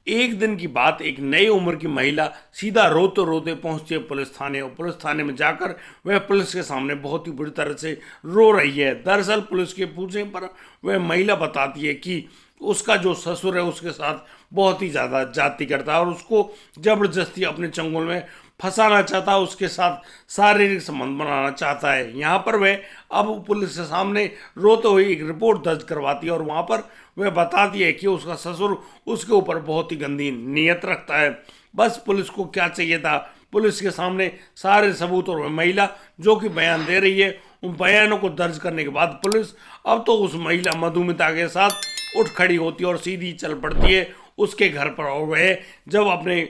एक दिन की बात, एक नई उम्र की महिला सीधा रोते रोते पहुंचती है पुलिस थाने, और पुलिस थाने में जाकर वह पुलिस के सामने बहुत ही बुरी तरह से रो रही है। दरअसल पुलिस के पूछने पर वह महिला बताती है कि उसका जो ससुर है उसके साथ बहुत ही ज़्यादा जाति करता है और उसको जबरदस्ती अपने चंगुल में फंसाना चाहता है, उसके साथ शारीरिक संबंध बनाना चाहता है। यहाँ पर वह अब पुलिस के सामने रोते हुए एक रिपोर्ट दर्ज करवाती है और वहाँ पर वह बताती है कि उसका ससुर उसके ऊपर बहुत ही गंदी नीयत रखता है। बस पुलिस को क्या चाहिए था, पुलिस के सामने सारे सबूत, और वह महिला जो कि बयान दे रही है, उन बयानों को दर्ज करने के बाद पुलिस अब तो उस महिला मधुमिता के साथ उठ खड़ी होती है और सीधी चल पड़ती है उसके घर पर। और वह जब अपने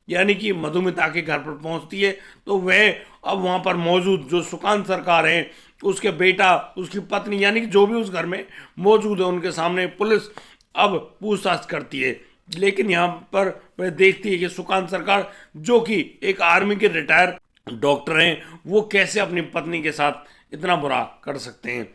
यानी कि मधुमिता के घर पर पहुंचती है तो वह अब वहां पर मौजूद जो सुकांत सरकार हैं, उसके बेटा, उसकी पत्नी, यानी कि जो भी उस घर में मौजूद है, उनके सामने पुलिस अब पूछताछ करती है। लेकिन यहाँ पर वह देखती है कि सुकांत सरकार जो कि एक आर्मी के रिटायर डॉक्टर हैं, वो कैसे अपनी पत्नी के साथ इतना बुरा कर सकते हैं।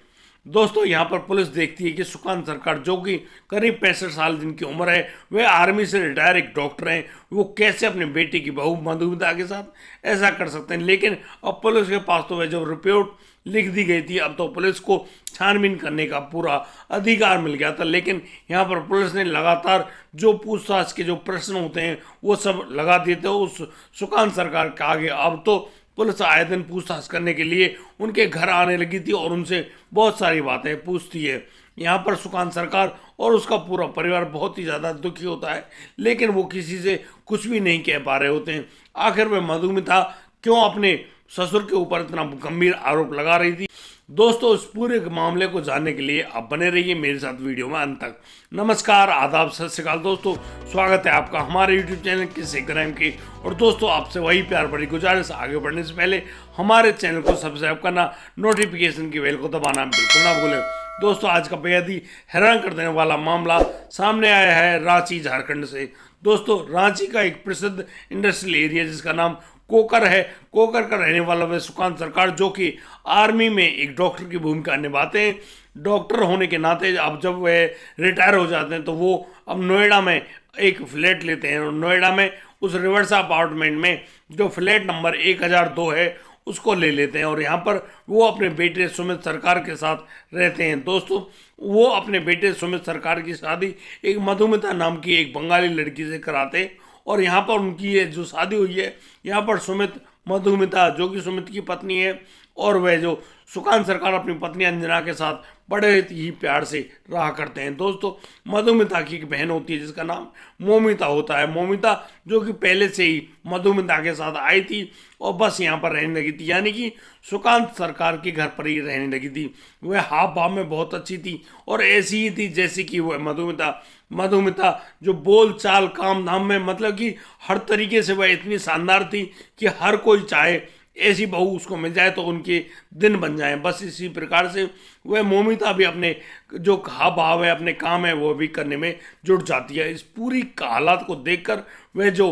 दोस्तों, यहाँ पर पुलिस देखती है कि सुकांत सरकार जो कि करीब 65 साल जिनकी उम्र है, वह आर्मी से रिटायर एक डॉक्टर हैं, वो कैसे अपने बेटे की बहू मधुमिता के साथ ऐसा कर सकते हैं। लेकिन अब पुलिस के पास तो वह जो रिपोर्ट लिख दी गई थी, अब तो पुलिस को छानबीन करने का पूरा अधिकार मिल गया था। लेकिन यहाँ पर पुलिस ने लगातार जो पूछताछ के जो प्रश्न होते हैं वो सब लगा दिए थे उस सुकांत सरकार के आगे। अब तो पुलिस आए दिन पूछताछ करने के लिए उनके घर आने लगी थी और उनसे बहुत सारी बातें पूछती है। यहाँ पर सुकांत सरकार और उसका पूरा परिवार बहुत ही ज़्यादा दुखी होता है, लेकिन वो किसी से कुछ भी नहीं कह पा रहे होते हैं। आखिर में मधुमिता क्यों अपने ससुर के ऊपर इतना गंभीर आरोप लगा रही थी। दोस्तों, इस पूरे मामले को जानने के लिए आप बने रहिए मेरे साथ वीडियो में अंत तक। नमस्कार, आदाब, सत श्री अकाल दोस्तों, स्वागत है आपका हमारे यूट्यूब चैनल किस्से क्राइम की। और दोस्तों, आपसे वही प्यार भरी गुजारिश, आगे बढ़ने से पहले हमारे चैनल को सब्सक्राइब करना, नोटिफिकेशन की बेल को दबाना बिल्कुल ना भूलें। दोस्तों, आज का बेहद ही हैरान कर देने वाला मामला सामने आया है रांची, झारखंड से। दोस्तों, रांची का एक प्रसिद्ध इंडस्ट्रियल एरिया जिसका नाम कोकर है, कोकर का रहने वाला वह सुकांत सरकार जो कि आर्मी में एक डॉक्टर की भूमिका निभाते हैं। डॉक्टर होने के नाते अब जब वह रिटायर हो जाते हैं तो वो अब नोएडा में एक फ्लैट लेते हैं और नोएडा में उस रिवर्सा अपार्टमेंट में जो फ्लैट नंबर 1002 है उसको ले लेते हैं और यहाँ पर वो अपने बेटे सुमित सरकार के साथ रहते हैं। दोस्तों, वो अपने बेटे सुमित सरकार की शादी एक मधुमिता नाम की एक बंगाली लड़की से कराते हैं और यहाँ पर उनकी ये जो शादी हुई है, यहाँ पर सुमित, मधुमिता जो कि सुमित की पत्नी है, और वह जो सुकांत सरकार अपनी पत्नी अंजना के साथ बड़े ही प्यार से रहा करते हैं। दोस्तों, मधुमिता की एक बहन होती है जिसका नाम मोमिता होता है। मोमिता जो कि पहले से ही मधुमिता के साथ आई थी और बस यहाँ पर रहने लगी थी, यानी कि सुकांत सरकार के घर पर ही रहने लगी थी। वह हाव भाव में बहुत अच्छी थी और ऐसी ही थी जैसे कि वह मधुमिता जो बोल चाल काम धाम में, मतलब कि हर तरीके से वह इतनी शानदार थी कि हर कोई चाहे ऐसी बहू उसको मिल जाए तो उनके दिन बन जाएं। बस इसी प्रकार से वह मोमिता भी अपने जो हाव भाव है, अपने काम है, वो भी करने में जुट जाती है। इस पूरी हालात को देखकर वह जो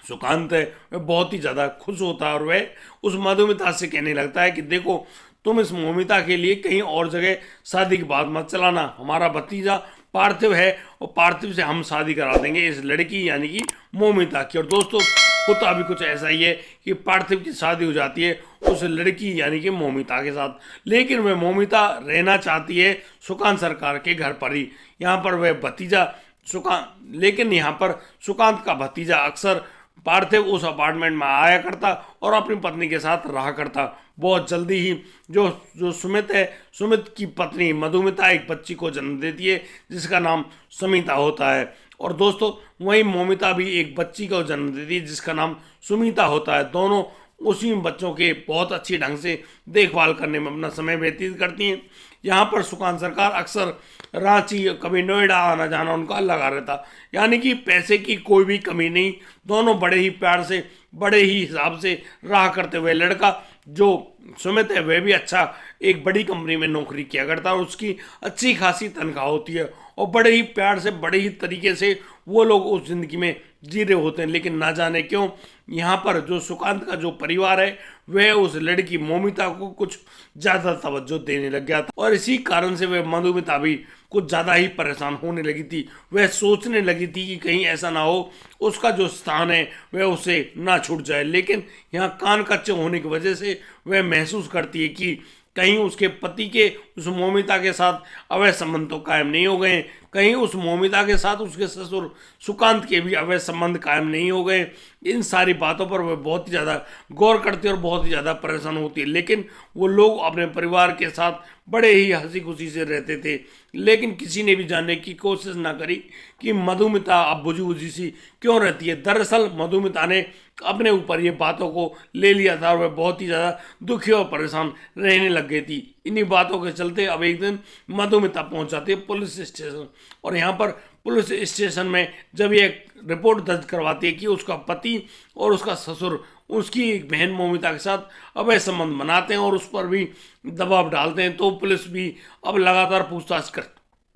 सुकांत है वह बहुत ही ज़्यादा खुश होता है और वह उस मधुमिता से कहने लगता है कि देखो, तुम इस मोमिता के लिए कहीं और जगह शादी की बात मत चलाना। हमारा भतीजा पार्थिव है और पार्थिव से हम शादी करा देंगे इस लड़की यानी कि मोमिता की। और दोस्तों, होता अभी कुछ ऐसा ही है कि पार्थिव की शादी हो जाती है उस लड़की यानी कि मोमिता के साथ, लेकिन वह मोमिता रहना चाहती है सुकांत सरकार के घर पर ही। यहाँ पर वह भतीजा लेकिन यहाँ पर सुकांत का भतीजा अक्सर पार्थिव उस अपार्टमेंट में आया करता और अपनी पत्नी के साथ रहा करता। बहुत जल्दी ही जो सुमित है, सुमित की पत्नी मधुमिता एक बच्ची को जन्म देती है जिसका नाम समिता होता है। और दोस्तों, वहीं मोमिता भी एक बच्ची को जन्म देती है जिसका नाम सुमिता होता है। दोनों उसी बच्चों के बहुत अच्छी ढंग से देखभाल करने में अपना समय व्यतीत करती हैं। यहाँ पर सुकांत सरकार अक्सर रांची, कभी नोएडा आना जाना उनका लगा रहता, यानी कि पैसे की कोई भी कमी नहीं। दोनों बड़े ही प्यार से, बड़े ही हिसाब से रहा करते हुए। लड़का जो सुमित है वह भी अच्छा एक बड़ी कंपनी में नौकरी किया करता है और उसकी अच्छी खासी तनख्वाह होती है और बड़े ही प्यार से, बड़े ही तरीके से वो लोग उस जिंदगी में जी रहे होते हैं। लेकिन ना जाने क्यों यहाँ पर जो सुकांत का जो परिवार है वह उस लड़की मौमिता को कुछ ज़्यादा तवज्जो देने लग गया था और इसी कारण से वह मधुमिता भी कुछ ज़्यादा ही परेशान होने लगी थी। वह सोचने लगी थी कि कहीं ऐसा ना हो उसका जो स्थान है वह उसे ना छूट जाए, लेकिन यहाँ कान कच्चे होने की वजह से वह महसूस करती है कि कहीं उसके पति के उस मौमिता के साथ अवैध संबंध तो कायम नहीं हो गए, कहीं उस मौमिता के साथ उसके ससुर सुकांत के भी अवैध संबंध कायम नहीं हो गए। इन सारी बातों पर वह बहुत ही ज़्यादा गौर करती है और बहुत ही ज़्यादा परेशान होती है। लेकिन वो लोग अपने परिवार के साथ बड़े ही हंसी खुशी से रहते थे, लेकिन किसी ने भी जानने की कोशिश ना करी कि मधुमिता अब बुझी बुझी सी क्यों रहती है। दरअसल मधुमिता ने अपने ऊपर ये बातों को ले लिया था और वह बहुत ही ज़्यादा दुखी और परेशान रहने लग गई थी। इन्हीं बातों के चलते अब एक दिन मधुमिता पहुंच जाती है पुलिस स्टेशन और यहाँ पर पुलिस स्टेशन में जब ये रिपोर्ट दर्ज करवाती है कि उसका पति और उसका ससुर उसकी एक बहन मौमिता के साथ अवैध संबंध बनाते हैं और उस पर भी दबाव डालते हैं, तो पुलिस भी अब लगातार पूछताछ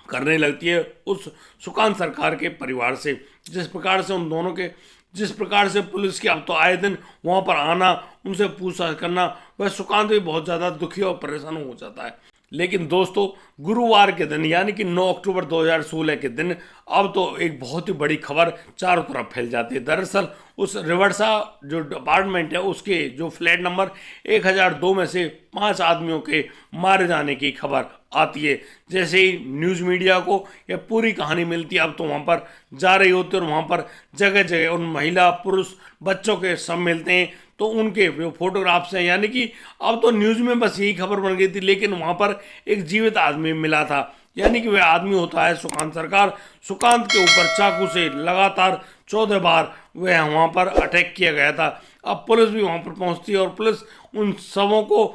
करने लगती है उस सुकांत सरकार के परिवार से। जिस प्रकार से पुलिस के अब तो आए दिन वहां पर आना, उनसे पूछताछ करना, वह सुकांत भी बहुत ज़्यादा दुखी और परेशान हो जाता है। लेकिन दोस्तों, गुरुवार के दिन यानी कि 9 अक्टूबर 2016 के दिन अब तो एक बहुत ही बड़ी खबर चारों तरफ फैल जाती है। दरअसल उस रिवर्सा जो अपार्टमेंट है उसके जो फ्लैट नंबर 1002 में से 5 आदमियों के मारे जाने की खबर आती है। जैसे ही न्यूज़ मीडिया को यह पूरी कहानी मिलती है, अब तो वहाँ पर जा रही होती है और वहाँ पर जगह जगह उन महिला पुरुष बच्चों के सब मिलते हैं, तो उनके जो फोटोग्राफ्स हैं, यानी कि अब तो न्यूज़ में बस यही खबर बन गई थी, लेकिन वहाँ पर एक जीवित आदमी मिला था। यानी कि वह आदमी होता है सुकांत सरकार। सुकांत के ऊपर चाकू से लगातार 14 बार वह वहाँ पर अटैक किया गया था। अब पुलिस भी वहाँ पर पहुँचती है और पुलिस उन शवों को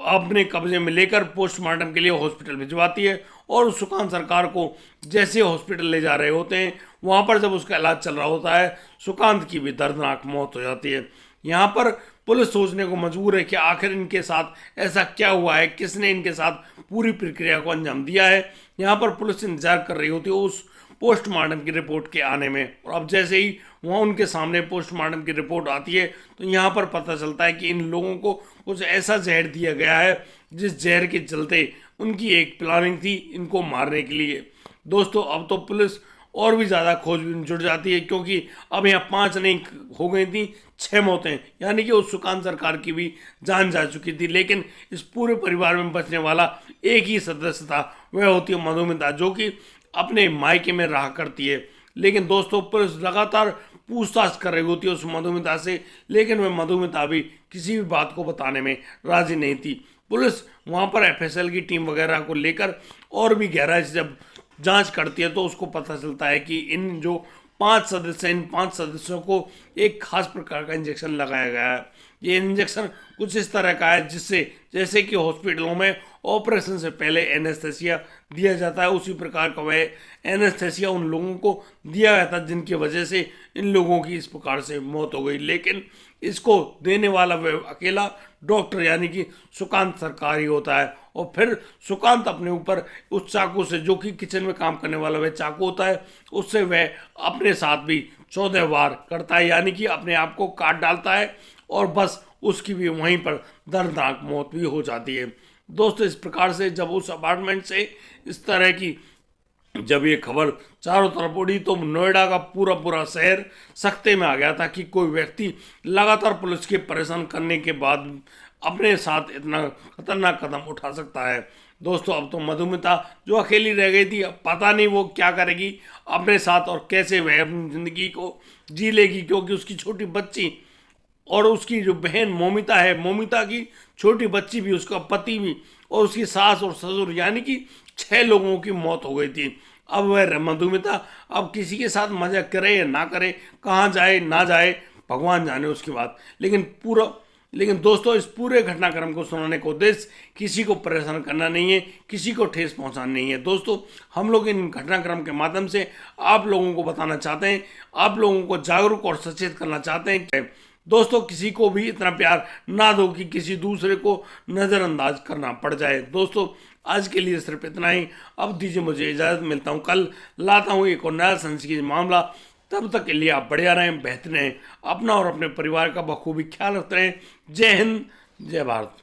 अपने कब्जे में लेकर पोस्टमार्टम के लिए हॉस्पिटल भिजवाती है और उस सुकांत सरकार को जैसे हॉस्पिटल ले जा रहे होते हैं, वहाँ पर जब उसका इलाज चल रहा होता है, सुकांत की भी दर्दनाक मौत हो जाती है। यहाँ पर पुलिस सोचने को मजबूर है कि आखिर इनके साथ ऐसा क्या हुआ है, किसने इनके साथ पूरी प्रक्रिया को अंजाम दिया है। यहाँ पर पुलिस इंतजार कर रही होती है उस पोस्टमार्टम की रिपोर्ट के आने में, और अब जैसे ही वहाँ उनके सामने पोस्टमार्टम की रिपोर्ट आती है तो यहाँ पर पता चलता है कि इन लोगों को कुछ ऐसा जहर दिया गया है जिस जहर के चलते उनकी एक प्लानिंग थी इनको मारने के लिए। दोस्तों, अब तो पुलिस और भी ज़्यादा खोजबीन जुट जाती है, क्योंकि अब यहाँ 5 नहीं हो गई थी, 6 मौतें, यानी कि उस सुकांत सरकार की भी जान जा चुकी थी। लेकिन इस पूरे परिवार में बचने वाला एक ही सदस्य था, वह होती है मधुमिता, जो कि अपने मायके में रहा करती है। लेकिन दोस्तों, पुलिस लगातार पूछताछ कर रही होती है उस मधुमिता से, लेकिन वह मधुमिता भी किसी भी बात को बताने में राजी नहीं थी। पुलिस वहाँ पर एफएसएल की टीम वगैरह को लेकर और भी गहराई से जब जांच करती है तो उसको पता चलता है कि इन 5 सदस्यों को एक खास प्रकार का इंजेक्शन लगाया गया है। ये इंजेक्शन कुछ इस तरह का है जिससे, जैसे कि हॉस्पिटलों में ऑपरेशन से पहले एनेस्थेसिया दिया जाता है, उसी प्रकार का वह एनेस्थेसिया उन लोगों को दिया गया था जिनकी वजह से इन लोगों की इस प्रकार से मौत हो गई। लेकिन इसको देने वाला वह अकेला डॉक्टर यानी कि सुकांत सरकार ही होता है। और फिर सुकांत अपने ऊपर उस चाकू से, जो कि किचन में काम करने वाला वह चाकू होता है, उससे वह अपने साथ भी 14 बार करता है, यानी कि अपने आप को काट डालता है और बस उसकी भी वहीं पर दर्दनाक मौत भी हो जाती है। दोस्तों, इस प्रकार से जब उस अपार्टमेंट से इस तरह की जब ये खबर चारों तरफ उड़ी तो नोएडा का पूरा शहर सख्ते में आ गया था कि कोई व्यक्ति लगातार पुलिस के परेशान करने के बाद अपने साथ इतना खतरनाक कदम उठा सकता है। दोस्तों, अब तो मधुमिता जो अकेली रह गई थी, अब पता नहीं वो क्या करेगी अपने साथ और कैसे वह अपनी जिंदगी को जी लेगी, क्योंकि उसकी छोटी बच्ची और उसकी जो बहन मौमिता है, मौमिता की छोटी बच्ची भी, उसका पति भी और उसकी सास और ससुर, यानी कि 6 लोगों की मौत हो गई थी। अब वह मधुमिता अब किसी के साथ मजा करे या ना करे, कहाँ जाए ना जाए, भगवान जाने उसकी बात। लेकिन दोस्तों, इस पूरे घटनाक्रम को सुनाने का उद्देश्य किसी को परेशान करना नहीं है, किसी को ठेस पहुंचाना नहीं है। दोस्तों, हम लोग इन घटनाक्रम के माध्यम से आप लोगों को बताना चाहते हैं, आप लोगों को जागरूक और सचेत करना चाहते हैं। दोस्तों, किसी को भी इतना प्यार ना दो कि किसी दूसरे को नज़रअंदाज करना पड़ जाए। दोस्तों, आज के लिए सिर्फ इतना ही। अब दीजिए मुझे इजाज़त, मिलता हूँ कल, लाता हूँ एक और नया संस्कृत मामला। तब तक के लिए आप बढ़िया रहें, बेहतर रहें, अपना और अपने परिवार का बखूबी ख्याल रखते रहें। जय हिंद, जय भारत।